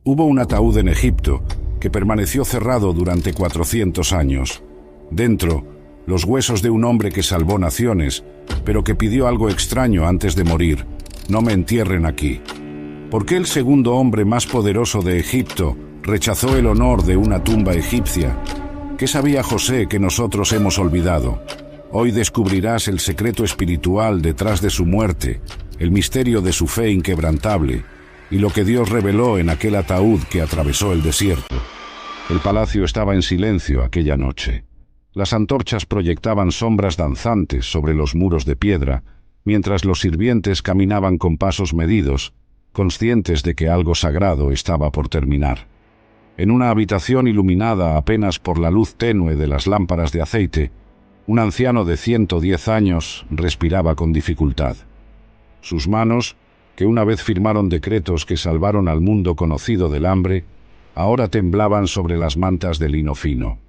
Hubo un ataúd en Egipto que permaneció cerrado durante 400 años. Dentro, los huesos de un hombre que salvó naciones, pero que pidió algo extraño antes de morir: no me entierren aquí. ¿Por qué el segundo hombre más poderoso de Egipto rechazó el honor de una tumba egipcia? ¿Qué sabía José que nosotros hemos olvidado? Hoy descubrirás el secreto espiritual detrás de su muerte, el misterio de su fe inquebrantable y lo que Dios reveló en aquel ataúd que atravesó el desierto. El palacio estaba en silencio aquella noche. Las antorchas proyectaban sombras danzantes sobre los muros de piedra, mientras los sirvientes caminaban con pasos medidos, conscientes de que algo sagrado estaba por terminar. En una habitación iluminada apenas por la luz tenue de las lámparas de aceite, un anciano de 110 años respiraba con dificultad. Sus manos, que una vez firmaron decretos que salvaron al mundo conocido del hambre, ahora temblaban sobre las mantas de lino fino.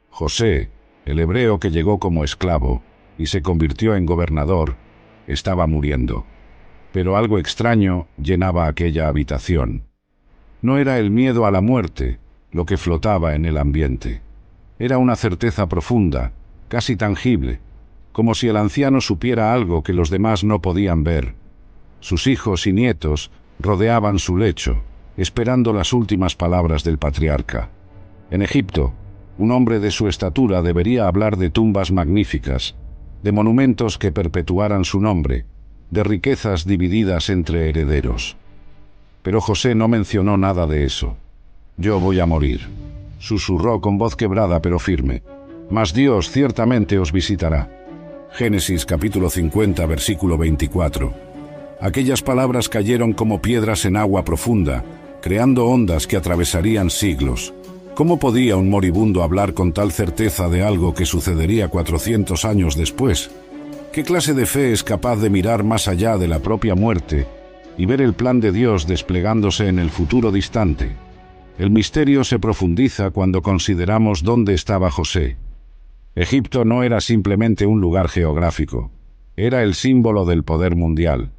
José, el hebreo que llegó como esclavo y se convirtió en gobernador, estaba muriendo. Pero algo extraño llenaba aquella habitación. No era el miedo a la muerte lo que flotaba en el ambiente. Era una certeza profunda, casi tangible, como si el anciano supiera algo que los demás no podían ver. Sus hijos y nietos rodeaban su lecho, esperando las últimas palabras del patriarca. En Egipto, un hombre de su estatura debería hablar de tumbas magníficas, de monumentos que perpetuaran su nombre, de riquezas divididas entre herederos. Pero José no mencionó nada de eso. «Yo voy a morir», susurró con voz quebrada pero firme. «Mas Dios ciertamente os visitará». Génesis capítulo 50, versículo 24. Aquellas palabras cayeron como piedras en agua profunda, creando ondas que atravesarían siglos. ¿Cómo podía un moribundo hablar con tal certeza de algo que sucedería 400 años después? ¿Qué clase de fe es capaz de mirar más allá de la propia muerte y ver el plan de Dios desplegándose en el futuro distante? El misterio se profundiza cuando consideramos dónde estaba José. Egipto no era simplemente un lugar geográfico, era el símbolo del poder mundial.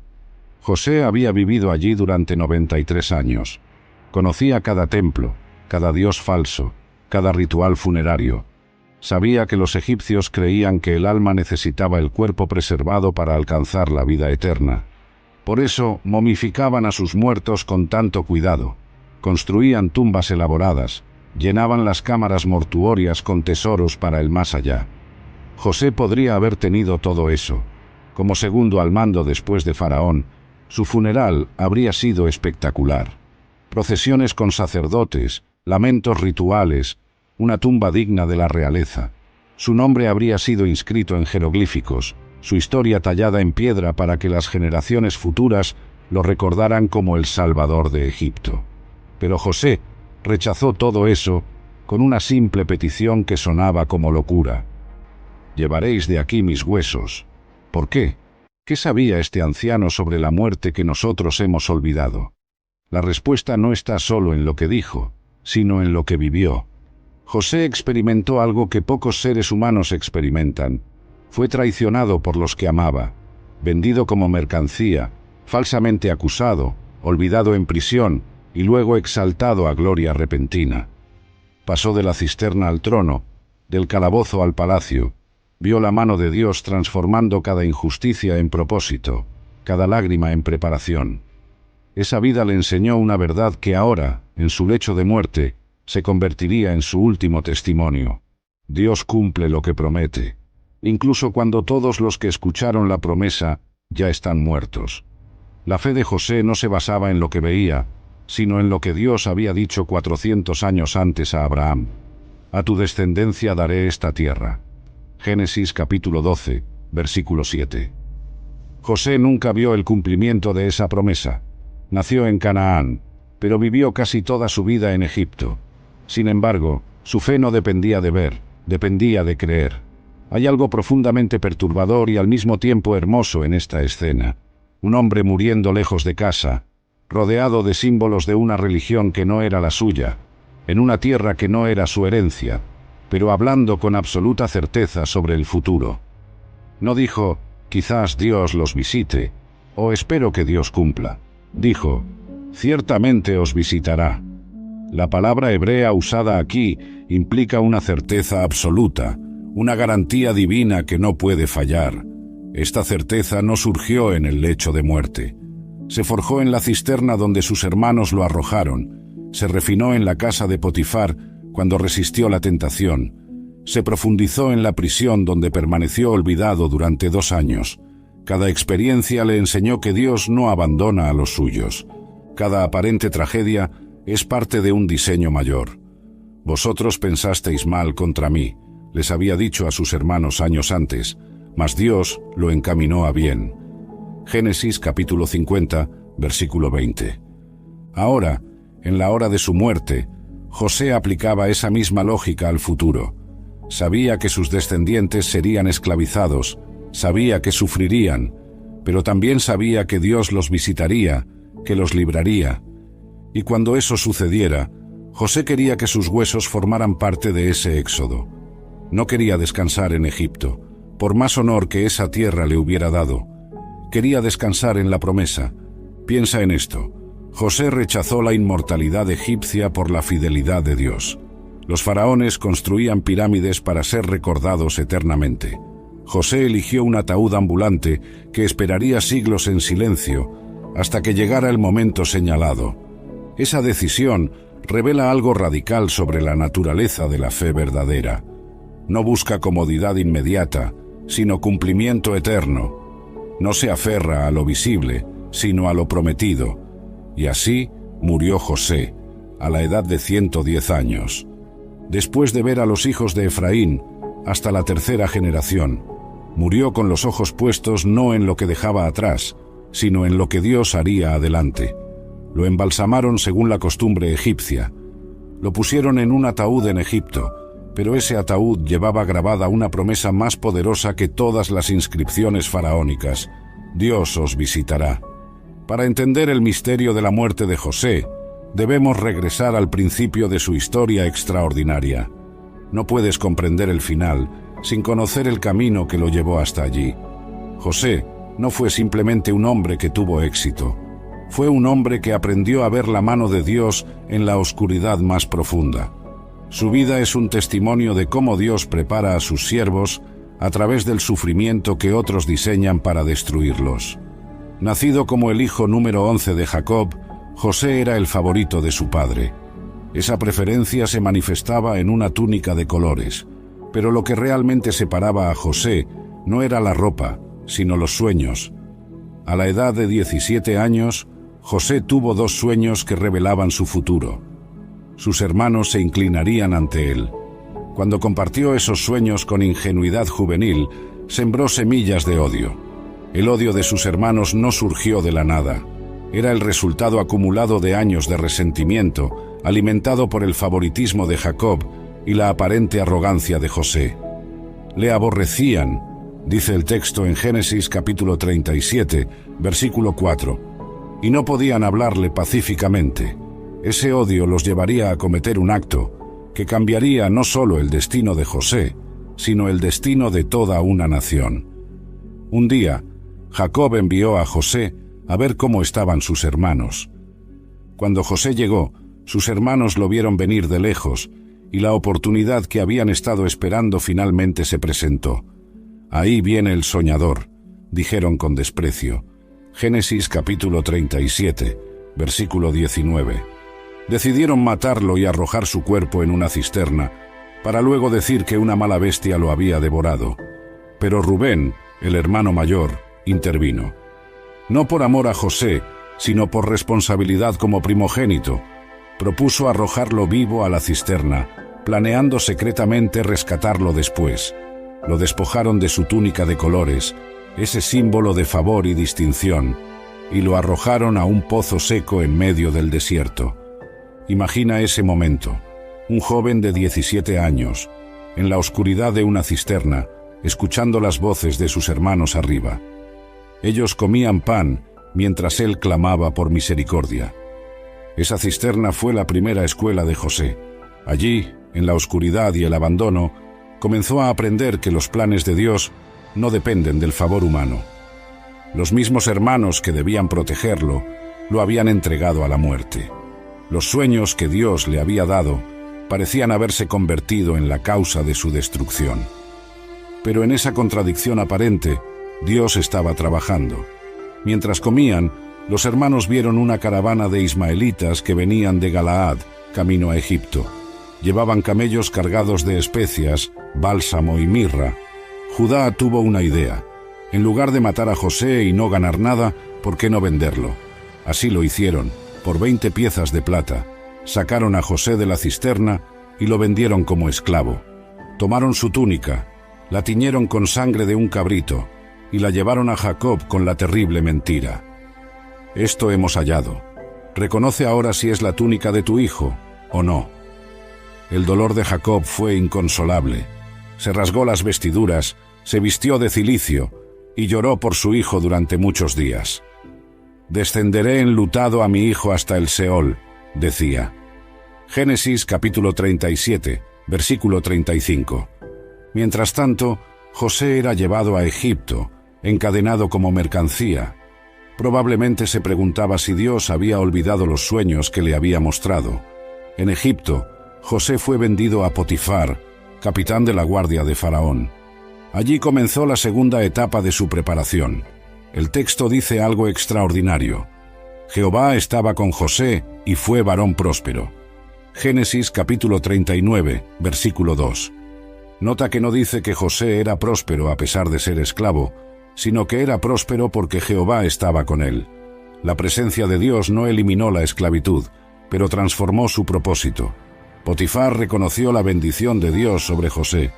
José había vivido allí durante 93 años. Conocía cada templo, cada dios falso, cada ritual funerario. Sabía que los egipcios creían que el alma necesitaba el cuerpo preservado para alcanzar la vida eterna. Por eso momificaban a sus muertos con tanto cuidado. Construían tumbas elaboradas, llenaban las cámaras mortuorias con tesoros para el más allá. José podría haber tenido todo eso. Como segundo al mando después de Faraón, su funeral habría sido espectacular. Procesiones con sacerdotes, lamentos rituales, una tumba digna de la realeza. Su nombre habría sido inscrito en jeroglíficos, su historia tallada en piedra para que las generaciones futuras lo recordaran como el Salvador de Egipto. Pero José rechazó todo eso con una simple petición que sonaba como locura. «Llevaréis de aquí mis huesos». ¿Por qué? ¿Qué sabía este anciano sobre la muerte que nosotros hemos olvidado? La respuesta no está solo en lo que dijo, sino en lo que vivió. José experimentó algo que pocos seres humanos experimentan. Fue traicionado por los que amaba, vendido como mercancía, falsamente acusado, olvidado en prisión y luego exaltado a gloria repentina. Pasó de la cisterna al trono, del calabozo al palacio. Vio la mano de Dios transformando cada injusticia en propósito, cada lágrima en preparación. Esa vida le enseñó una verdad que ahora, en su lecho de muerte, se convertiría en su último testimonio. Dios cumple lo que promete, incluso cuando todos los que escucharon la promesa ya están muertos. La fe de José no se basaba en lo que veía, sino en lo que Dios había dicho 400 años antes a Abraham. «A tu descendencia daré esta tierra». Génesis capítulo 12, versículo 7. José nunca vio el cumplimiento de esa promesa. Nació en Canaán, pero vivió casi toda su vida en Egipto. Sin embargo, su fe no dependía de ver, dependía de creer. Hay algo profundamente perturbador y al mismo tiempo hermoso en esta escena. Un hombre muriendo lejos de casa, rodeado de símbolos de una religión que no era la suya, en una tierra que no era su herencia, pero hablando con absoluta certeza sobre el futuro. No dijo, quizás Dios los visite, o espero que Dios cumpla. Dijo, ciertamente os visitará. La palabra hebrea usada aquí implica una certeza absoluta, una garantía divina que no puede fallar. Esta certeza no surgió en el lecho de muerte. Se forjó en la cisterna donde sus hermanos lo arrojaron. Se refinó en la casa de Potifar cuando resistió la tentación. Se profundizó en la prisión donde permaneció olvidado durante 2 años. Cada experiencia le enseñó que Dios no abandona a los suyos. Cada aparente tragedia es parte de un diseño mayor. Vosotros pensasteis mal contra mí, les había dicho a sus hermanos años antes, mas Dios lo encaminó a bien. Génesis capítulo 50, versículo 20. Ahora, en la hora de su muerte, José aplicaba esa misma lógica al futuro. Sabía que sus descendientes serían esclavizados, sabía que sufrirían, pero también sabía que Dios los visitaría, que los libraría. Y cuando eso sucediera, José quería que sus huesos formaran parte de ese éxodo. No quería descansar en Egipto, por más honor que esa tierra le hubiera dado. Quería descansar en la promesa. Piensa en esto. José rechazó la inmortalidad egipcia por la fidelidad de Dios. Los faraones construían pirámides para ser recordados eternamente. José eligió un ataúd ambulante que esperaría siglos en silencio hasta que llegara el momento señalado. Esa decisión revela algo radical sobre la naturaleza de la fe verdadera. No busca comodidad inmediata, sino cumplimiento eterno. No se aferra a lo visible, sino a lo prometido. Y así murió José, a la edad de 110 años. Después de ver a los hijos de Efraín, hasta la 3ª generación, murió con los ojos puestos no en lo que dejaba atrás, sino en lo que Dios haría adelante. Lo embalsamaron según la costumbre egipcia. Lo pusieron en un ataúd en Egipto, pero ese ataúd llevaba grabada una promesa más poderosa que todas las inscripciones faraónicas. Dios os visitará. Para entender el misterio de la muerte de José, debemos regresar al principio de su historia extraordinaria. No puedes comprender el final sin conocer el camino que lo llevó hasta allí. José no fue simplemente un hombre que tuvo éxito. Fue un hombre que aprendió a ver la mano de Dios en la oscuridad más profunda. Su vida es un testimonio de cómo Dios prepara a sus siervos a través del sufrimiento que otros diseñan para destruirlos. Nacido como el hijo número 11 de Jacob, José era el favorito de su padre. Esa preferencia se manifestaba en una túnica de colores, pero lo que realmente separaba a José no era la ropa, sino los sueños. A la edad de 17 años, José tuvo 2 sueños que revelaban su futuro. Sus hermanos se inclinarían ante él. Cuando compartió esos sueños con ingenuidad juvenil, sembró semillas de odio. El odio de sus hermanos no surgió de la nada. Era el resultado acumulado de años de resentimiento, alimentado por el favoritismo de Jacob y la aparente arrogancia de José. Le aborrecían, dice el texto en Génesis capítulo 37, versículo 4, y no podían hablarle pacíficamente. Ese odio los llevaría a cometer un acto que cambiaría no solo el destino de José, sino el destino de toda una nación. Un día, Jacob envió a José a ver cómo estaban sus hermanos. Cuando José llegó, sus hermanos lo vieron venir de lejos, y la oportunidad que habían estado esperando finalmente se presentó. «Ahí viene el soñador», dijeron con desprecio. Génesis capítulo 37, versículo 19. Decidieron matarlo y arrojar su cuerpo en una cisterna, para luego decir que una mala bestia lo había devorado. Pero Rubén, el hermano mayor, intervino. No por amor a José, sino por responsabilidad como primogénito, propuso arrojarlo vivo a la cisterna, planeando secretamente rescatarlo después. Lo despojaron de su túnica de colores, ese símbolo de favor y distinción, y lo arrojaron a un pozo seco en medio del desierto. Imagina ese momento, un joven de 17 años, en la oscuridad de una cisterna, escuchando las voces de sus hermanos arriba. Ellos comían pan mientras él clamaba por misericordia. Esa cisterna fue la primera escuela de José. Allí, en la oscuridad y el abandono, comenzó a aprender que los planes de Dios no dependen del favor humano. Los mismos hermanos que debían protegerlo, lo habían entregado a la muerte. Los sueños que Dios le había dado parecían haberse convertido en la causa de su destrucción. Pero en esa contradicción aparente, Dios estaba trabajando. Mientras comían, los hermanos vieron una caravana de ismaelitas que venían de Galaad, camino a Egipto. Llevaban camellos cargados de especias, bálsamo y mirra. Judá tuvo una idea. En lugar de matar a José y no ganar nada, ¿por qué no venderlo? Así lo hicieron, por 20 piezas de plata. Sacaron a José de la cisterna y lo vendieron como esclavo. Tomaron su túnica, la tiñeron con sangre de un cabrito y la llevaron a Jacob con la terrible mentira. Esto hemos hallado. Reconoce ahora si es la túnica de tu hijo o no. El dolor de Jacob fue inconsolable. Se rasgó las vestiduras, se vistió de cilicio y lloró por su hijo durante muchos días. Descenderé enlutado a mi hijo hasta el Seol, decía. Génesis capítulo 37, versículo 35. Mientras tanto, José era llevado a Egipto, encadenado como mercancía. Probablemente se preguntaba si Dios había olvidado los sueños que le había mostrado. En Egipto, José fue vendido a Potifar, capitán de la guardia de Faraón. Allí comenzó la segunda etapa de su preparación. El texto dice algo extraordinario. Jehová estaba con José y fue varón próspero. Génesis capítulo 39, versículo 2. Nota que no dice que José era próspero a pesar de ser esclavo, sino que era próspero porque Jehová estaba con él. La presencia de Dios no eliminó la esclavitud, pero transformó su propósito. Potifar reconoció la bendición de Dios sobre José.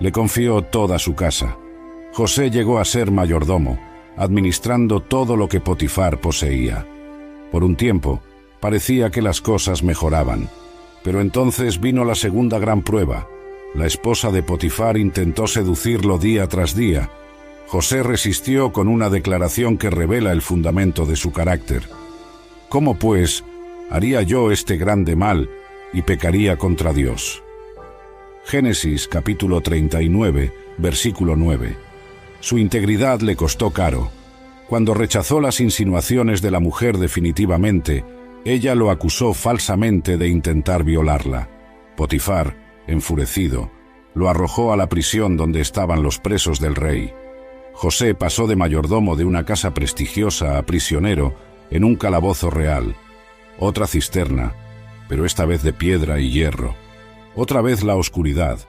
Le confió toda su casa. José llegó a ser mayordomo, administrando todo lo que Potifar poseía. Por un tiempo, parecía que las cosas mejoraban. Pero entonces vino la segunda gran prueba. La esposa de Potifar intentó seducirlo día tras día. José resistió con una declaración que revela el fundamento de su carácter. ¿Cómo, pues, haría yo este grande mal y pecaría contra Dios? Génesis capítulo 39, versículo 9. Su integridad le costó caro. Cuando rechazó las insinuaciones de la mujer definitivamente, ella lo acusó falsamente de intentar violarla. Potifar, enfurecido, lo arrojó a la prisión donde estaban los presos del rey. José pasó de mayordomo de una casa prestigiosa a prisionero en un calabozo real. Otra cisterna, pero esta vez de piedra y hierro. Otra vez la oscuridad,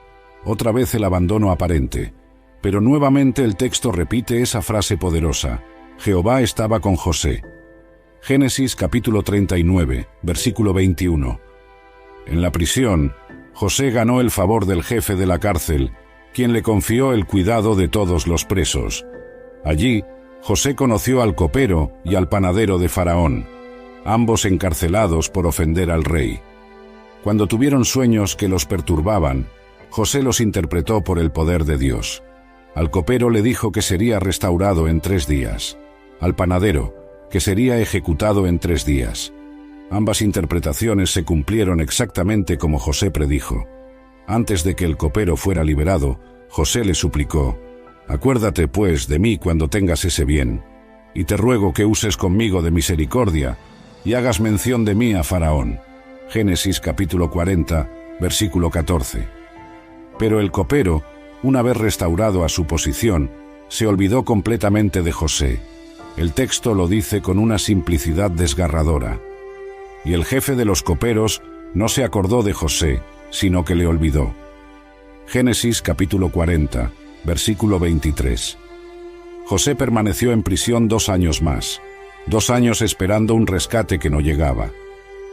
otra vez el abandono aparente. Pero nuevamente el texto repite esa frase poderosa: Jehová estaba con José. Génesis capítulo 39, versículo 21. En la prisión, José ganó el favor del jefe de la cárcel, quien le confió el cuidado de todos los presos. Allí, José conoció al copero y al panadero de Faraón, ambos encarcelados por ofender al rey. Cuando tuvieron sueños que los perturbaban, José los interpretó por el poder de Dios. Al copero le dijo que sería restaurado en 3 días. Al panadero, que sería ejecutado en 3 días. Ambas interpretaciones se cumplieron exactamente como José predijo. Antes de que el copero fuera liberado, José le suplicó: «Acuérdate, pues, de mí cuando tengas ese bien, y te ruego que uses conmigo de misericordia, y hagas mención de mí a Faraón». Génesis capítulo 40, versículo 14. Pero el copero, una vez restaurado a su posición, se olvidó completamente de José. El texto lo dice con una simplicidad desgarradora. Y el jefe de los coperos no se acordó de José, sino que le olvidó. Génesis capítulo 40, versículo 23. José permaneció en prisión 2 años más, 2 años esperando un rescate que no llegaba.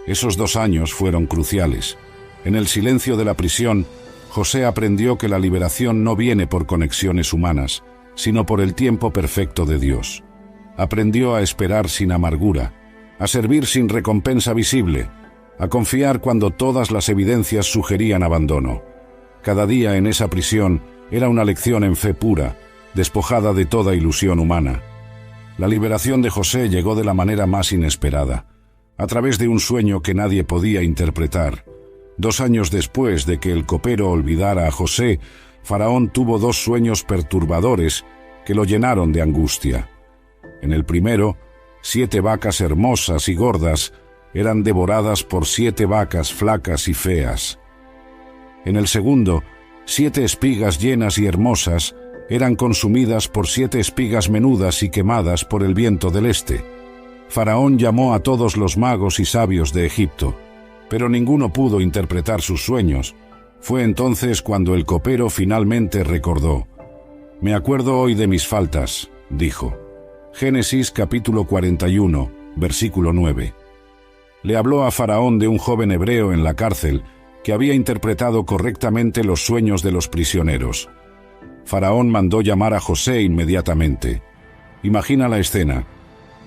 Esos 2 años fueron cruciales. En el silencio de la prisión, José aprendió que la liberación no viene por conexiones humanas, sino por el tiempo perfecto de Dios. Aprendió a esperar sin amargura, a servir sin recompensa visible, a confiar cuando todas las evidencias sugerían abandono. Cada día en esa prisión era una lección en fe pura, despojada de toda ilusión humana. La liberación de José llegó de la manera más inesperada, a través de un sueño que nadie podía interpretar. 2 años después de que el copero olvidara a José, Faraón tuvo 2 sueños perturbadores que lo llenaron de angustia. En el primero, 7 vacas hermosas y gordas eran devoradas por 7 vacas flacas y feas. En el segundo, 7 espigas llenas y hermosas eran consumidas por 7 espigas menudas y quemadas por el viento del este. Faraón llamó a todos los magos y sabios de Egipto, pero ninguno pudo interpretar sus sueños. Fue entonces cuando el copero finalmente recordó. «Me acuerdo hoy de mis faltas», dijo. Génesis capítulo 41, versículo 9. Le habló a Faraón de un joven hebreo en la cárcel que había interpretado correctamente los sueños de los prisioneros. Faraón mandó llamar a José inmediatamente. Imagina la escena.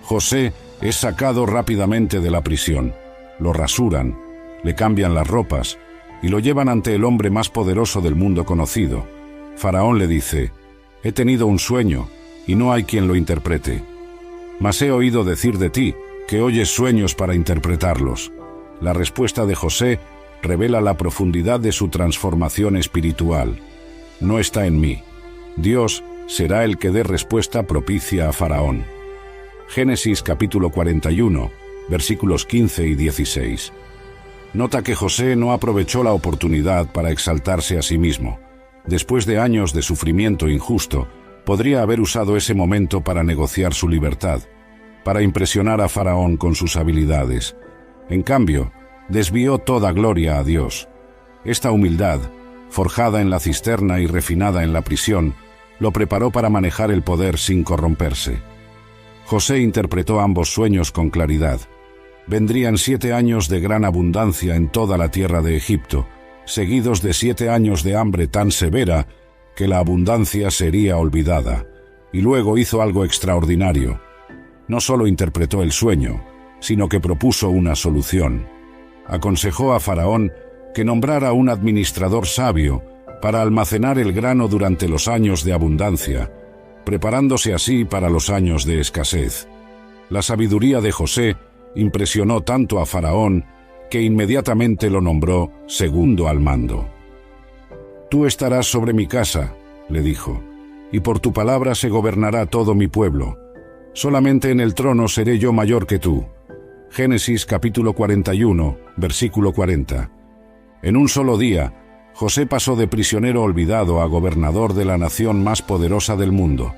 José es sacado rápidamente de la prisión. Lo rasuran, le cambian las ropas y lo llevan ante el hombre más poderoso del mundo conocido. Faraón le dice: «He tenido un sueño y no hay quien lo interprete. Mas he oído decir de ti que oyes sueños para interpretarlos». La respuesta de José revela la profundidad de su transformación espiritual. No está en mí. Dios será el que dé respuesta propicia a Faraón. Génesis capítulo 41, versículos 15 y 16. Nota que José no aprovechó la oportunidad para exaltarse a sí mismo. Después de años de sufrimiento injusto, podría haber usado ese momento para negociar su libertad, para impresionar a Faraón con sus habilidades. En cambio, desvió toda gloria a Dios. Esta humildad, forjada en la cisterna y refinada en la prisión, lo preparó para manejar el poder sin corromperse. José interpretó ambos sueños con claridad. Vendrían 7 años de gran abundancia en toda la tierra de Egipto, seguidos de 7 años de hambre tan severa que la abundancia sería olvidada. Y luego hizo algo extraordinario. No solo interpretó el sueño, sino que propuso una solución. Aconsejó a Faraón que nombrara un administrador sabio para almacenar el grano durante los años de abundancia, preparándose así para los años de escasez. La sabiduría de José impresionó tanto a Faraón que inmediatamente lo nombró segundo al mando. «Tú estarás sobre mi casa», le dijo, «y por tu palabra se gobernará todo mi pueblo. Solamente en el trono seré yo mayor que tú». Génesis capítulo 41, versículo 40. En un solo día, José pasó de prisionero olvidado a gobernador de la nación más poderosa del mundo.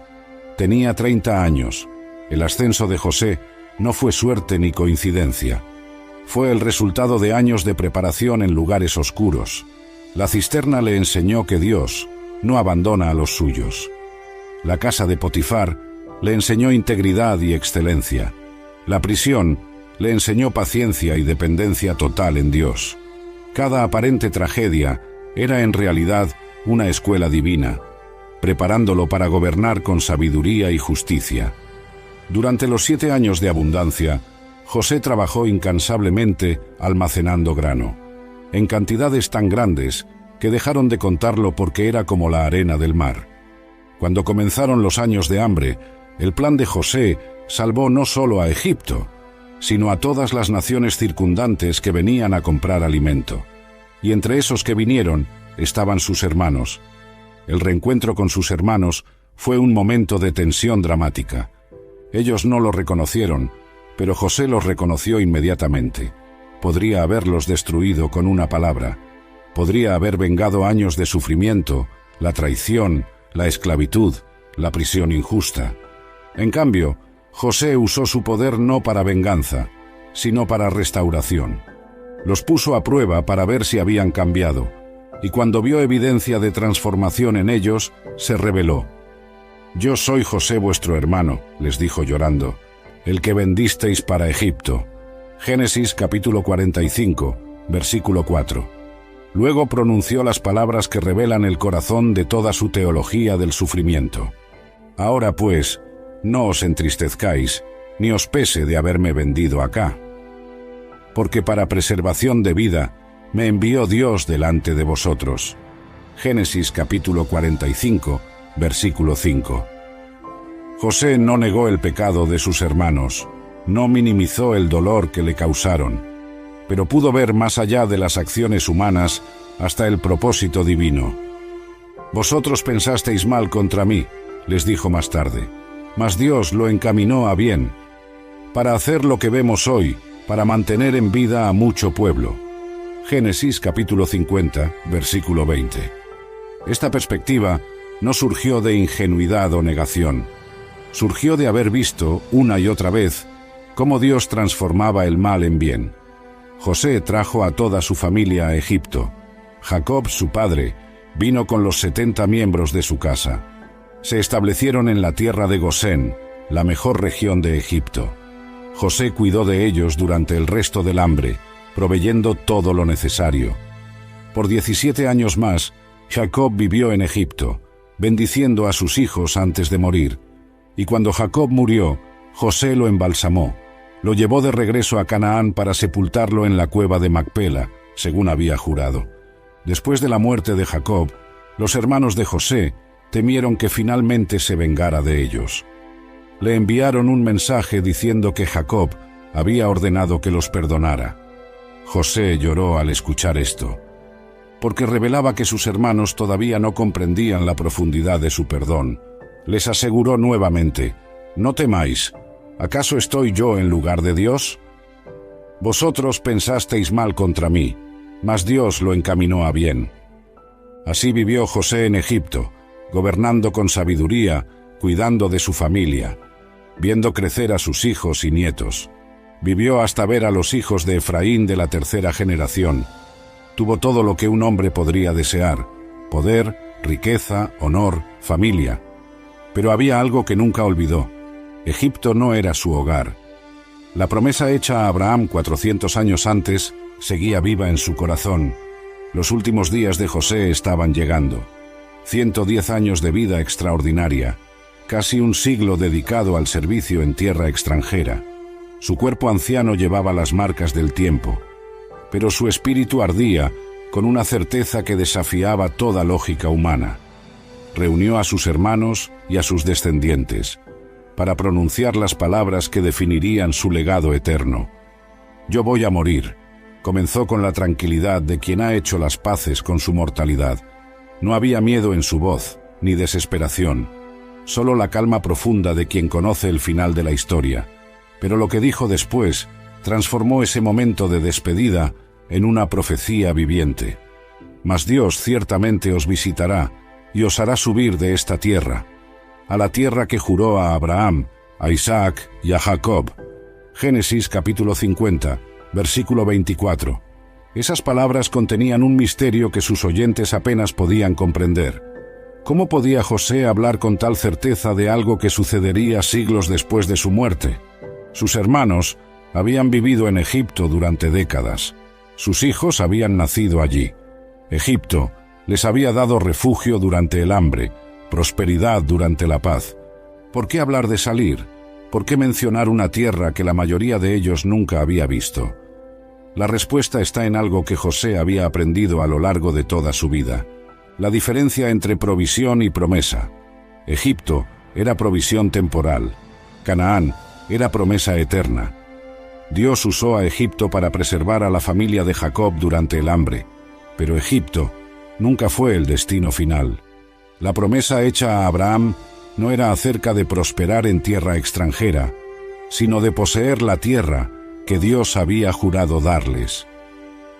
Tenía 30 años. El ascenso de José no fue suerte ni coincidencia. Fue el resultado de años de preparación en lugares oscuros. La cisterna le enseñó que Dios no abandona a los suyos. La casa de Potifar le enseñó integridad y excelencia. La prisión le enseñó paciencia y dependencia total en Dios. Cada aparente tragedia era en realidad una escuela divina, preparándolo para gobernar con sabiduría y justicia. Durante los 7 años de abundancia, José trabajó incansablemente almacenando grano, en cantidades tan grandes que dejaron de contarlo porque era como la arena del mar. Cuando comenzaron los años de hambre, el plan de José salvó no solo a Egipto, sino a todas las naciones circundantes que venían a comprar alimento. Y entre esos que vinieron estaban sus hermanos. El reencuentro con sus hermanos fue un momento de tensión dramática. Ellos no lo reconocieron, pero José los reconoció inmediatamente. Podría haberlos destruido con una palabra. Podría haber vengado años de sufrimiento, la traición, la esclavitud, la prisión injusta. En cambio, José usó su poder no para venganza, sino para restauración. Los puso a prueba para ver si habían cambiado, y cuando vio evidencia de transformación en ellos, se rebeló. «Yo soy José vuestro hermano», les dijo llorando, «el que vendisteis para Egipto». Génesis capítulo 45, versículo 4. Luego pronunció las palabras que revelan el corazón de toda su teología del sufrimiento. «Ahora pues, no os entristezcáis, ni os pese de haberme vendido acá. Porque para preservación de vida me envió Dios delante de vosotros». Génesis capítulo 45, versículo 5. José no negó el pecado de sus hermanos, no minimizó el dolor que le causaron, pero pudo ver más allá de las acciones humanas hasta el propósito divino. «Vosotros pensasteis mal contra mí», les dijo más tarde, «mas Dios lo encaminó a bien, para hacer lo que vemos hoy para mantener en vida a mucho pueblo. Génesis capítulo 50, versículo 20. Esta perspectiva no surgió de ingenuidad o negación. Surgió de haber visto, una y otra vez, cómo Dios transformaba el mal en bien. José trajo a toda su familia a Egipto. Jacob, su padre, vino con los 70 miembros de su casa. Se establecieron en la tierra de Gosén, la mejor región de Egipto. José cuidó de ellos durante el resto del hambre, proveyendo todo lo necesario. Por 17 años más, Jacob vivió en Egipto, bendiciendo a sus hijos antes de morir. Y cuando Jacob murió, José lo embalsamó. Lo llevó de regreso a Canaán para sepultarlo en la cueva de Macpela, según había jurado. Después de la muerte de Jacob, los hermanos de José temieron que finalmente se vengara de ellos. Le enviaron un mensaje diciendo que Jacob había ordenado que los perdonara. José lloró al escuchar esto, porque revelaba que sus hermanos todavía no comprendían la profundidad de su perdón. Les aseguró nuevamente: «No temáis, ¿acaso estoy yo en lugar de Dios? Vosotros pensasteis mal contra mí, mas Dios lo encaminó a bien». Así vivió José en Egipto, gobernando con sabiduría, cuidando de su familia, viendo crecer a sus hijos y nietos. Vivió hasta ver a los hijos de Efraín de la tercera generación. Tuvo todo lo que un hombre podría desear: poder, riqueza, honor, familia. Pero había algo que nunca olvidó: Egipto no era su hogar. La promesa hecha a Abraham 400 años antes seguía viva en su corazón. Los últimos días de José estaban llegando. 110 años de vida extraordinaria, casi un siglo dedicado al servicio en tierra extranjera. Su cuerpo anciano llevaba las marcas del tiempo, pero su espíritu ardía con una certeza que desafiaba toda lógica humana. Reunió a sus hermanos y a sus descendientes para pronunciar las palabras que definirían su legado eterno. «Yo voy a morir», comenzó con la tranquilidad de quien ha hecho las paces con su mortalidad. No había miedo en su voz, ni desesperación, solo la calma profunda de quien conoce el final de la historia. Pero lo que dijo después transformó ese momento de despedida en una profecía viviente. «Mas Dios ciertamente os visitará y os hará subir de esta tierra, a la tierra que juró a Abraham, a Isaac y a Jacob». Génesis capítulo 50, versículo 24. Esas palabras contenían un misterio que sus oyentes apenas podían comprender. ¿Cómo podía José hablar con tal certeza de algo que sucedería siglos después de su muerte? Sus hermanos habían vivido en Egipto durante décadas. Sus hijos habían nacido allí. Egipto les había dado refugio durante el hambre, prosperidad durante la paz. ¿Por qué hablar de salir? ¿Por qué mencionar una tierra que la mayoría de ellos nunca había visto? La respuesta está en algo que José había aprendido a lo largo de toda su vida: la diferencia entre provisión y promesa. Egipto era provisión temporal. Canaán era promesa eterna. Dios usó a Egipto para preservar a la familia de Jacob durante el hambre, pero Egipto nunca fue el destino final. La promesa hecha a Abraham no era acerca de prosperar en tierra extranjera, sino de poseer la tierra que Dios había jurado darles.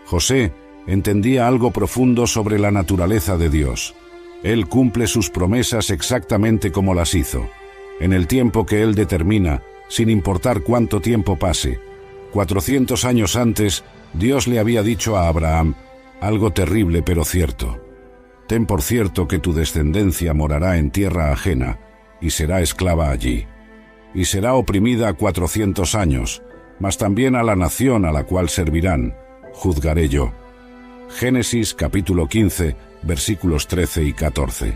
José entendía algo profundo sobre la naturaleza de Dios. Él cumple sus promesas exactamente como las hizo, en el tiempo que Él determina, sin importar cuánto tiempo pase. 400 años antes, Dios le había dicho a Abraham algo terrible pero cierto: «Ten por cierto que tu descendencia morará en tierra ajena y será esclava allí, y será oprimida 400 años, mas también a la nación a la cual servirán juzgaré yo». Génesis capítulo 15, versículos 13 y 14.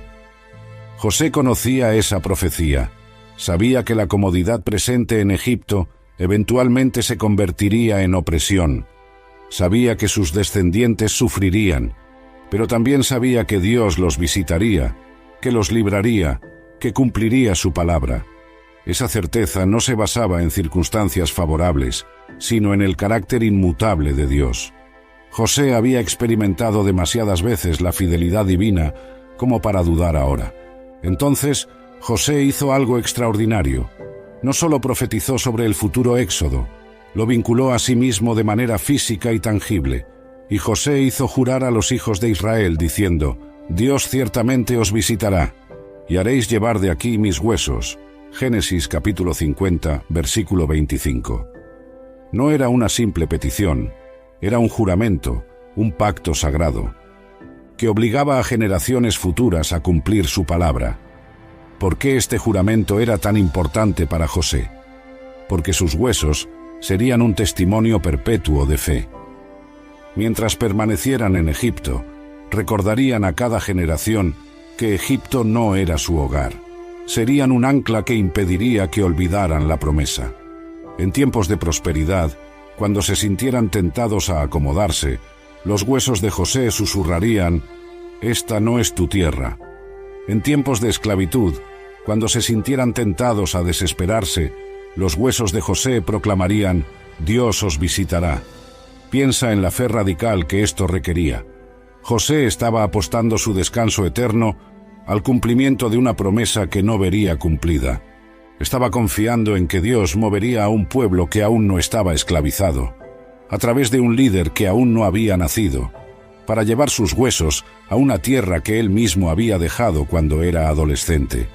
José conocía esa profecía. Sabía que la comodidad presente en Egipto eventualmente se convertiría en opresión. Sabía que sus descendientes sufrirían, pero también sabía que Dios los visitaría, que los libraría, que cumpliría su palabra. Esa certeza no se basaba en circunstancias favorables, sino en el carácter inmutable de Dios. José había experimentado demasiadas veces la fidelidad divina como para dudar ahora. Entonces, José hizo algo extraordinario. No solo profetizó sobre el futuro éxodo, Lo vinculó a sí mismo de manera física y tangible, y José hizo jurar a los hijos de Israel, diciendo: Dios ciertamente os visitará, y haréis llevar de aquí mis huesos. Génesis capítulo 50, versículo 25. No era una simple petición, era un juramento, un pacto sagrado, que obligaba a generaciones futuras a cumplir su palabra. ¿Por qué este juramento era tan importante para José? Porque sus huesos serían un testimonio perpetuo de fe. Mientras permanecieran en Egipto, recordarían a cada generación que Egipto no era su hogar. Serían un ancla que impediría que olvidaran la promesa. En tiempos de prosperidad, cuando se sintieran tentados a acomodarse, los huesos de José susurrarían: «Esta no es tu tierra». En tiempos de esclavitud, cuando se sintieran tentados a desesperarse, los huesos de José proclamarían: «Dios os visitará». Piensa en la fe radical que esto requería. José estaba apostando su descanso eterno al cumplimiento de una promesa que no vería cumplida. Estaba confiando en que Dios movería a un pueblo que aún no estaba esclavizado, a través de un líder que aún no había nacido, para llevar sus huesos a una tierra que él mismo había dejado cuando era adolescente.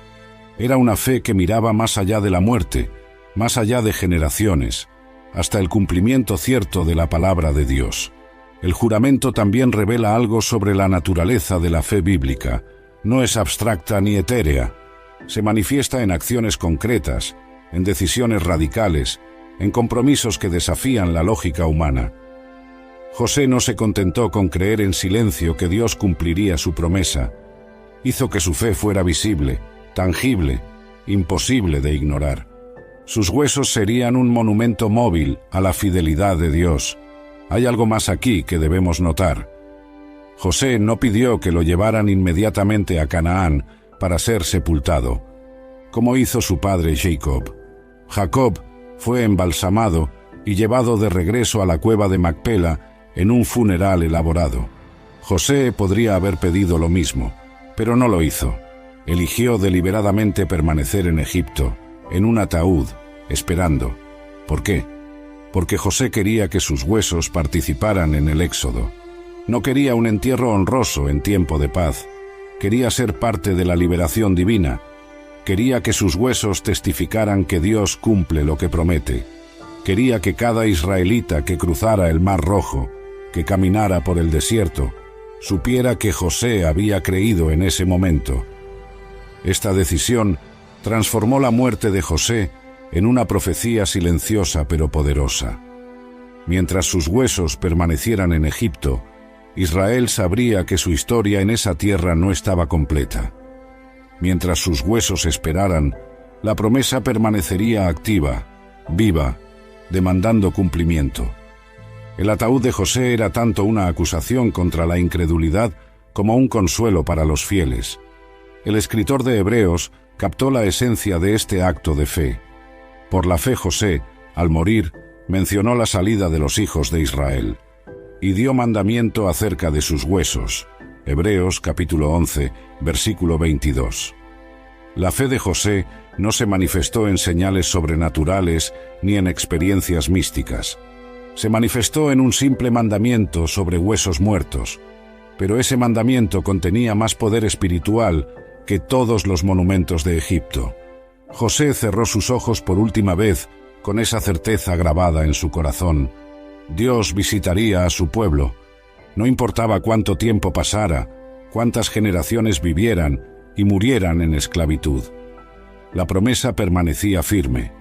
Era una fe que miraba más allá de la muerte, más allá de generaciones, hasta el cumplimiento cierto de la palabra de Dios. El juramento también revela algo sobre la naturaleza de la fe bíblica. No es abstracta ni etérea. Se manifiesta en acciones concretas, en decisiones radicales, en compromisos que desafían la lógica humana. José no se contentó con creer en silencio que Dios cumpliría su promesa. Hizo que su fe fuera visible, tangible, imposible de ignorar. Sus huesos serían un monumento móvil a la fidelidad de Dios. Hay algo más aquí que debemos notar. José no pidió que lo llevaran inmediatamente a Canaán para ser sepultado, como hizo su padre Jacob. Jacob fue embalsamado y llevado de regreso a la cueva de Macpela en un funeral elaborado. José podría haber pedido lo mismo, pero no lo hizo. Eligió deliberadamente permanecer en Egipto, en un ataúd, esperando. ¿Por qué? Porque José quería que sus huesos participaran en el éxodo. No quería un entierro honroso en tiempo de paz. Quería ser parte de la liberación divina. Quería que sus huesos testificaran que Dios cumple lo que promete. Quería que cada israelita que cruzara el Mar Rojo, que caminara por el desierto, supiera que José había creído en ese momento. Esta decisión transformó la muerte de José en una profecía silenciosa pero poderosa. Mientras sus huesos permanecieran en Egipto, Israel sabría que su historia en esa tierra no estaba completa. Mientras sus huesos esperaran, la promesa permanecería activa, viva, demandando cumplimiento. El ataúd de José era tanto una acusación contra la incredulidad como un consuelo para los fieles. El escritor de Hebreos captó la esencia de este acto de fe. Por la fe José, al morir, mencionó la salida de los hijos de Israel y dio mandamiento acerca de sus huesos. Hebreos capítulo 11, versículo 22. La fe de José no se manifestó en señales sobrenaturales ni en experiencias místicas. Se manifestó en un simple mandamiento sobre huesos muertos, pero ese mandamiento contenía más poder espiritual que todos los monumentos de Egipto. José cerró sus ojos por última vez con esa certeza grabada en su corazón. Dios visitaría a su pueblo. No importaba cuánto tiempo pasara, cuántas generaciones vivieran y murieran en esclavitud. La promesa permanecía firme,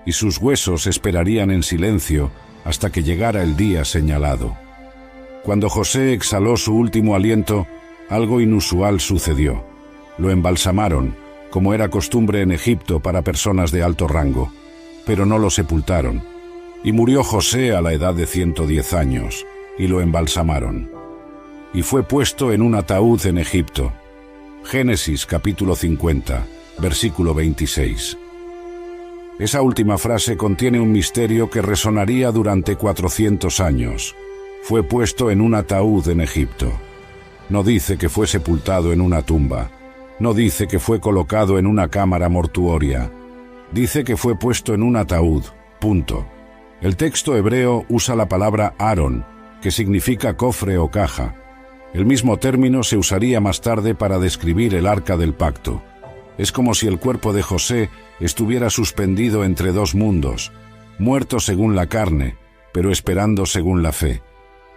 y sus huesos esperarían en silencio hasta que llegara el día señalado. Cuando José exhaló su último aliento, algo inusual sucedió. Lo embalsamaron, como era costumbre en Egipto para personas de alto rango, pero no lo sepultaron. Y murió José a la edad de 110 años, y lo embalsamaron. Y fue puesto en un ataúd en Egipto. Génesis capítulo 50, versículo 26. Esa última frase contiene un misterio que resonaría durante 400 años. Fue puesto en un ataúd en Egipto. No dice que fue sepultado en una tumba. No dice que fue colocado en una cámara mortuoria. Dice que fue puesto en un ataúd. Punto. El texto hebreo usa la palabra Aarón, que significa cofre o caja. El mismo término se usaría más tarde para describir el arca del pacto. Es como si el cuerpo de José estuviera suspendido entre dos mundos, muerto según la carne, pero esperando según la fe.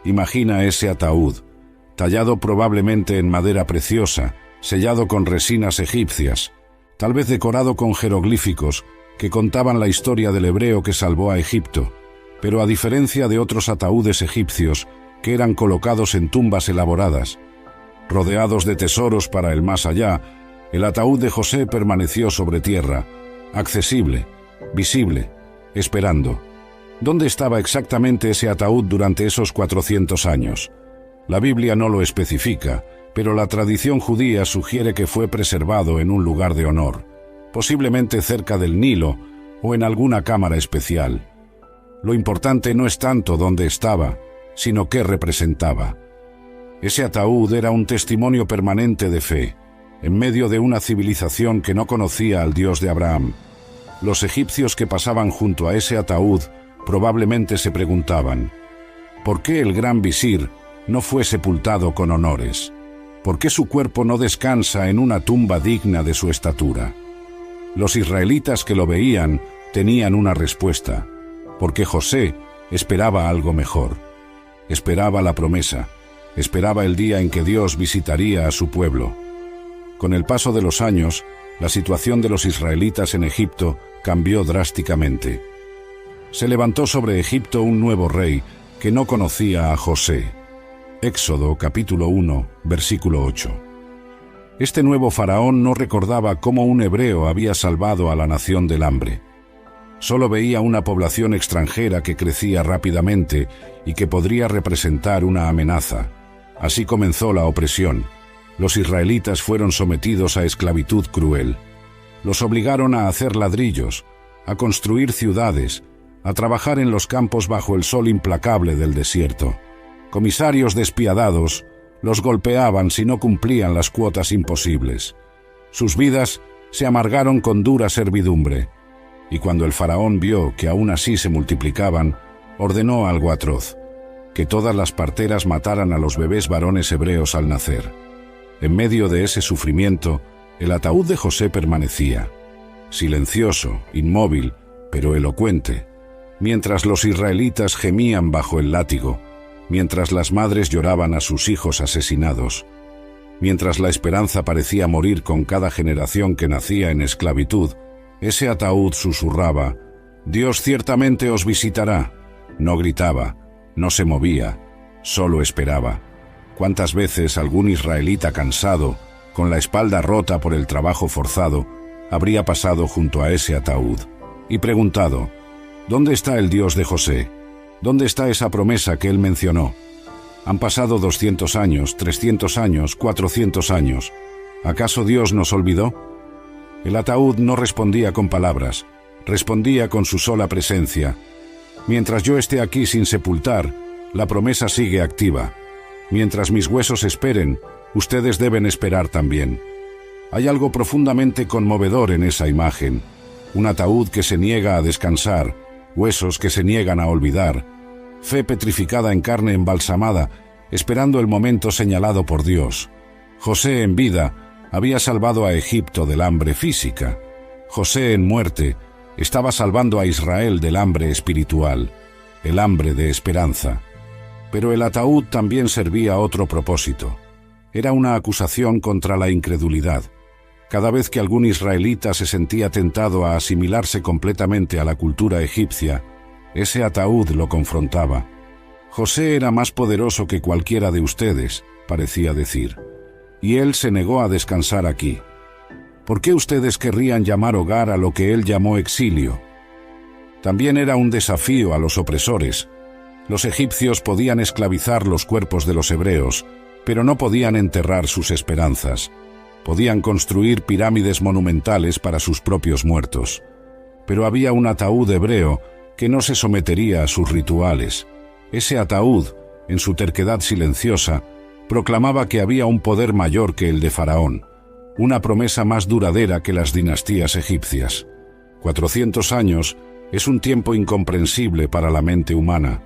Imagina ese ataúd, tallado probablemente en madera preciosa, sellado con resinas egipcias, tal vez decorado con jeroglíficos que contaban la historia del hebreo que salvó a Egipto, pero a diferencia de otros ataúdes egipcios que eran colocados en tumbas elaboradas, rodeados de tesoros para el más allá, el ataúd de José permaneció sobre tierra, accesible, visible, esperando. ¿Dónde estaba exactamente ese ataúd durante esos 400 años? La Biblia no lo especifica, pero la tradición judía sugiere que fue preservado en un lugar de honor, posiblemente cerca del Nilo o en alguna cámara especial. Lo importante no es tanto dónde estaba, sino qué representaba. Ese ataúd era un testimonio permanente de fe, en medio de una civilización que no conocía al Dios de Abraham. Los egipcios que pasaban junto a ese ataúd probablemente se preguntaban, ¿por qué el gran visir no fue sepultado con honores? ¿Por qué su cuerpo no descansa en una tumba digna de su estatura? Los israelitas que lo veían tenían una respuesta, porque José esperaba algo mejor. Esperaba la promesa, esperaba el día en que Dios visitaría a su pueblo. Con el paso de los años, la situación de los israelitas en Egipto cambió drásticamente. Se levantó sobre Egipto un nuevo rey que no conocía a José. Éxodo capítulo 1, versículo 8. Este nuevo faraón no recordaba cómo un hebreo había salvado a la nación del hambre. Solo veía una población extranjera que crecía rápidamente y que podría representar una amenaza. Así comenzó la opresión. Los israelitas fueron sometidos a esclavitud cruel. Los obligaron a hacer ladrillos, a construir ciudades, a trabajar en los campos bajo el sol implacable del desierto. Comisarios despiadados los golpeaban si no cumplían las cuotas imposibles. Sus vidas se amargaron con dura servidumbre, y cuando el faraón vio que aún así se multiplicaban, ordenó algo atroz, que todas las parteras mataran a los bebés varones hebreos al nacer. En medio de ese sufrimiento, el ataúd de José permanecía, silencioso, inmóvil, pero elocuente, mientras los israelitas gemían bajo el látigo, mientras las madres lloraban a sus hijos asesinados, mientras la esperanza parecía morir con cada generación que nacía en esclavitud, ese ataúd susurraba, «Dios ciertamente os visitará». No gritaba, no se movía, solo esperaba. ¿Cuántas veces algún israelita cansado, con la espalda rota por el trabajo forzado, habría pasado junto a ese ataúd y preguntado, ¿dónde está el Dios de José? ¿Dónde está esa promesa que él mencionó? Han pasado 200 años, 300 años, 400 años. ¿Acaso Dios nos olvidó? El ataúd no respondía con palabras, respondía con su sola presencia. Mientras yo esté aquí sin sepultar, la promesa sigue activa. Mientras mis huesos esperen, ustedes deben esperar también. Hay algo profundamente conmovedor en esa imagen. Un ataúd que se niega a descansar, huesos que se niegan a olvidar, fe petrificada en carne embalsamada, esperando el momento señalado por Dios. José en vida había salvado a Egipto del hambre física. José en muerte estaba salvando a Israel del hambre espiritual, el hambre de esperanza. Pero el ataúd también servía a otro propósito. Era una acusación contra la incredulidad. Cada vez que algún israelita se sentía tentado a asimilarse completamente a la cultura egipcia, ese ataúd lo confrontaba. José era más poderoso que cualquiera de ustedes, parecía decir, y él se negó a descansar aquí. ¿Por qué ustedes querrían llamar hogar a lo que él llamó exilio? También era un desafío a los opresores. Los egipcios podían esclavizar los cuerpos de los hebreos, pero no podían enterrar sus esperanzas. Podían construir pirámides monumentales para sus propios muertos. Pero había un ataúd hebreo que no se sometería a sus rituales. Ese ataúd, en su terquedad silenciosa, proclamaba que había un poder mayor que el de Faraón, una promesa más duradera que las dinastías egipcias. 400 años Es un tiempo incomprensible para la mente humana.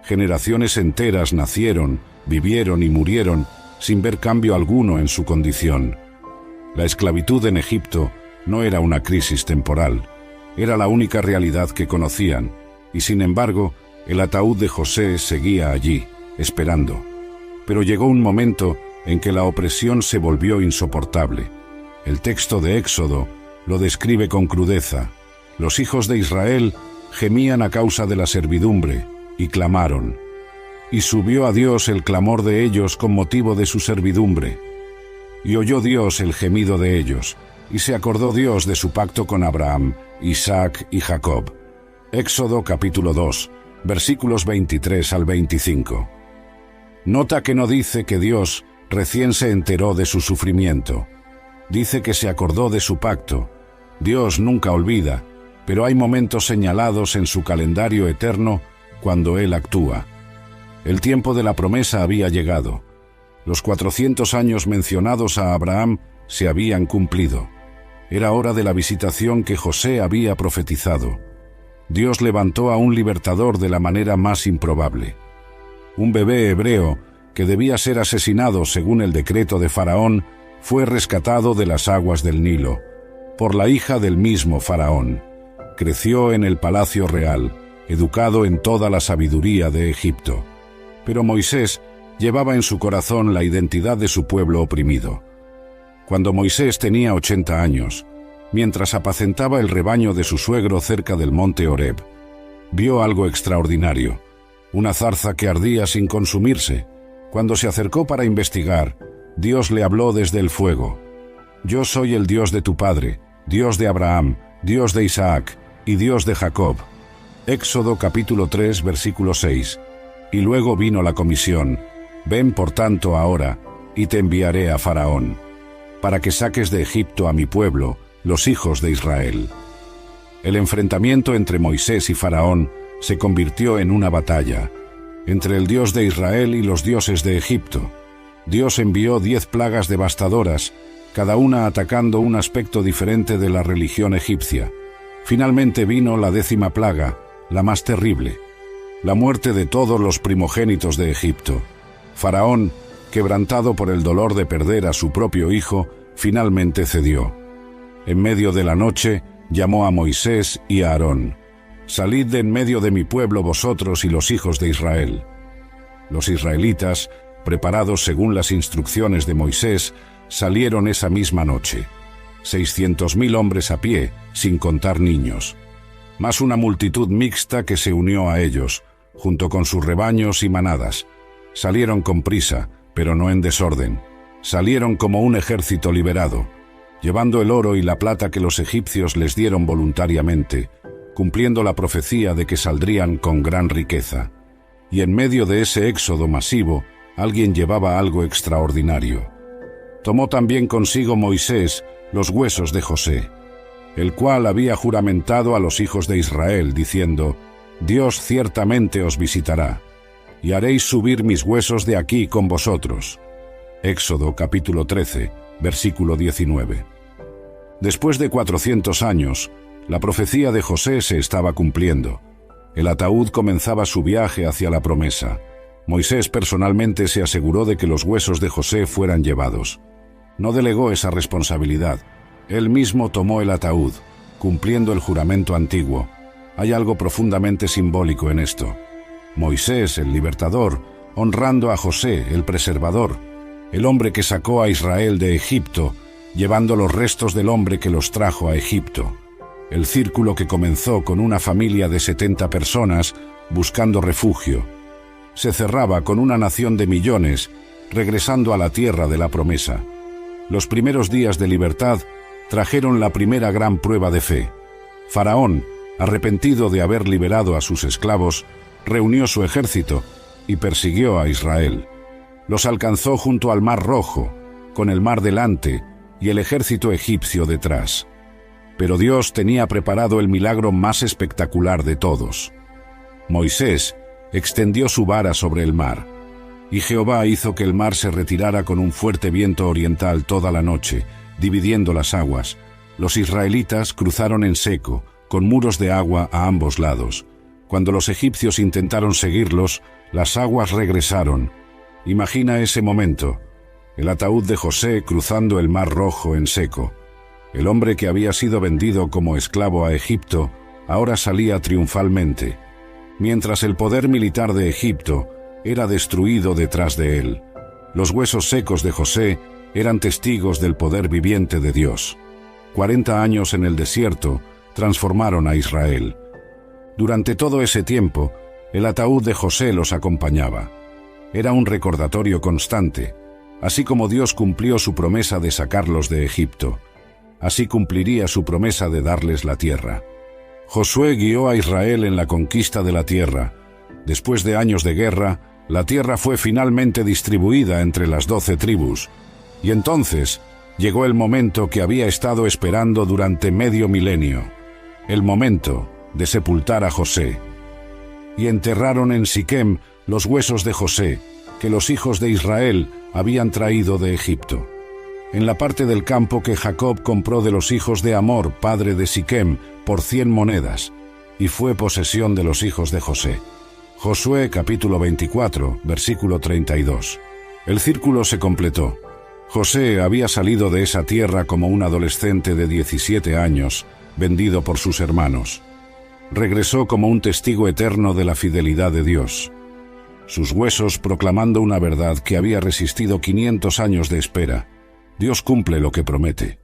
Generaciones enteras nacieron, vivieron y murieron sin ver cambio alguno en su condición. La esclavitud en Egipto no era una crisis temporal, era la única realidad que conocían, y sin embargo, el ataúd de José seguía allí, esperando. Pero llegó un momento en que la opresión se volvió insoportable. El texto de Éxodo lo describe con crudeza. Los hijos de Israel gemían a causa de la servidumbre y clamaron. Y subió a Dios el clamor de ellos con motivo de su servidumbre. Y oyó Dios el gemido de ellos, y se acordó Dios de su pacto con Abraham, Isaac y Jacob. Éxodo capítulo 2, versículos 23 al 25. Nota que no dice que Dios recién se enteró de su sufrimiento. Dice que se acordó de su pacto. Dios nunca olvida, pero hay momentos señalados en su calendario eterno cuando Él actúa. El tiempo de la promesa había llegado. Los 400 años mencionados a Abraham se habían cumplido. Era hora de la visitación que José había profetizado. Dios levantó a un libertador de la manera más improbable. Un bebé hebreo, que debía ser asesinado según el decreto de Faraón, fue rescatado de las aguas del Nilo, por la hija del mismo Faraón. Creció en el palacio real, educado en toda la sabiduría de Egipto. Pero Moisés llevaba en su corazón la identidad de su pueblo oprimido. Cuando Moisés tenía 80 años, mientras apacentaba el rebaño de su suegro cerca del monte Horeb, vio algo extraordinario, una zarza que ardía sin consumirse. Cuando se acercó para investigar, Dios le habló desde el fuego. Yo soy el Dios de tu padre, Dios de Abraham, Dios de Isaac y Dios de Jacob. Éxodo capítulo 3, versículo 6. Y luego vino la comisión. Ven por tanto ahora, y te enviaré a Faraón, para que saques de Egipto a mi pueblo, los hijos de Israel. El enfrentamiento entre Moisés y Faraón se convirtió en una batalla entre el Dios de Israel y los dioses de Egipto. Dios envió 10 plagas devastadoras, cada una atacando un aspecto diferente de la religión egipcia. Finalmente vino la 10ª plaga, la más terrible, la muerte de todos los primogénitos de Egipto. Faraón, quebrantado por el dolor de perder a su propio hijo, finalmente cedió. En medio de la noche, llamó a Moisés y a Aarón. Salid de en medio de mi pueblo vosotros y los hijos de Israel. Los israelitas, preparados según las instrucciones de Moisés, salieron esa misma noche. 600.000 hombres a pie, sin contar niños, más una multitud mixta que se unió a ellos, junto con sus rebaños y manadas. Salieron con prisa, pero no en desorden. Salieron como un ejército liberado, llevando el oro y la plata que los egipcios les dieron voluntariamente, cumpliendo la profecía de que saldrían con gran riqueza. Y en medio de ese éxodo masivo, alguien llevaba algo extraordinario. Tomó también consigo Moisés los huesos de José, el cual había juramentado a los hijos de Israel, diciendo: Dios ciertamente os visitará, y haréis subir mis huesos de aquí con vosotros. Éxodo capítulo 13, versículo 19. Después de 400 años, la profecía de José se estaba cumpliendo. El ataúd comenzaba su viaje hacia la promesa. Moisés personalmente se aseguró de que los huesos de José fueran llevados. No delegó esa responsabilidad. Él mismo tomó el ataúd, cumpliendo el juramento antiguo. Hay algo profundamente simbólico en esto. Moisés, el libertador, honrando a José, el preservador, el hombre que sacó a Israel de Egipto, llevando los restos del hombre que los trajo a Egipto. El círculo que comenzó con una familia de 70 personas buscando refugio, se cerraba con una nación de millones regresando a la tierra de la promesa. Los primeros días de libertad trajeron la primera gran prueba de fe. Faraón, arrepentido de haber liberado a sus esclavos, reunió su ejército y persiguió a Israel. Los alcanzó junto al Mar Rojo, con el mar delante y el ejército egipcio detrás. Pero Dios tenía preparado el milagro más espectacular de todos. Moisés extendió su vara sobre el mar, y Jehová hizo que el mar se retirara con un fuerte viento oriental toda la noche, dividiendo las aguas. Los israelitas cruzaron en seco, con muros de agua a ambos lados. Cuando los egipcios intentaron seguirlos, las aguas regresaron. Imagina ese momento: el ataúd de José cruzando el Mar Rojo en seco. El hombre que había sido vendido como esclavo a Egipto ahora salía triunfalmente, mientras el poder militar de Egipto era destruido detrás de él. Los huesos secos de José eran testigos del poder viviente de Dios. 40 años en el desierto transformaron a Israel. Durante todo ese tiempo, el ataúd de José los acompañaba. Era un recordatorio constante. Así como Dios cumplió su promesa de sacarlos de Egipto, así cumpliría su promesa de darles la tierra. Josué guió a Israel en la conquista de la tierra. Después de años de guerra, la tierra fue finalmente distribuida entre las 12 tribus. Y entonces llegó el momento que había estado esperando durante medio milenio, el momento de sepultar a José. Y enterraron en Siquem los huesos de José, que los hijos de Israel habían traído de Egipto, en la parte del campo que Jacob compró de los hijos de Hamor, padre de Siquem, por 100 monedas, y fue posesión de los hijos de José. Josué capítulo 24, versículo 32. El círculo se completó. José había salido de esa tierra como un adolescente de 17 años, vendido por sus hermanos. Regresó como un testigo eterno de la fidelidad de Dios. Sus huesos proclamando una verdad que había resistido 500 años de espera. Dios cumple lo que promete.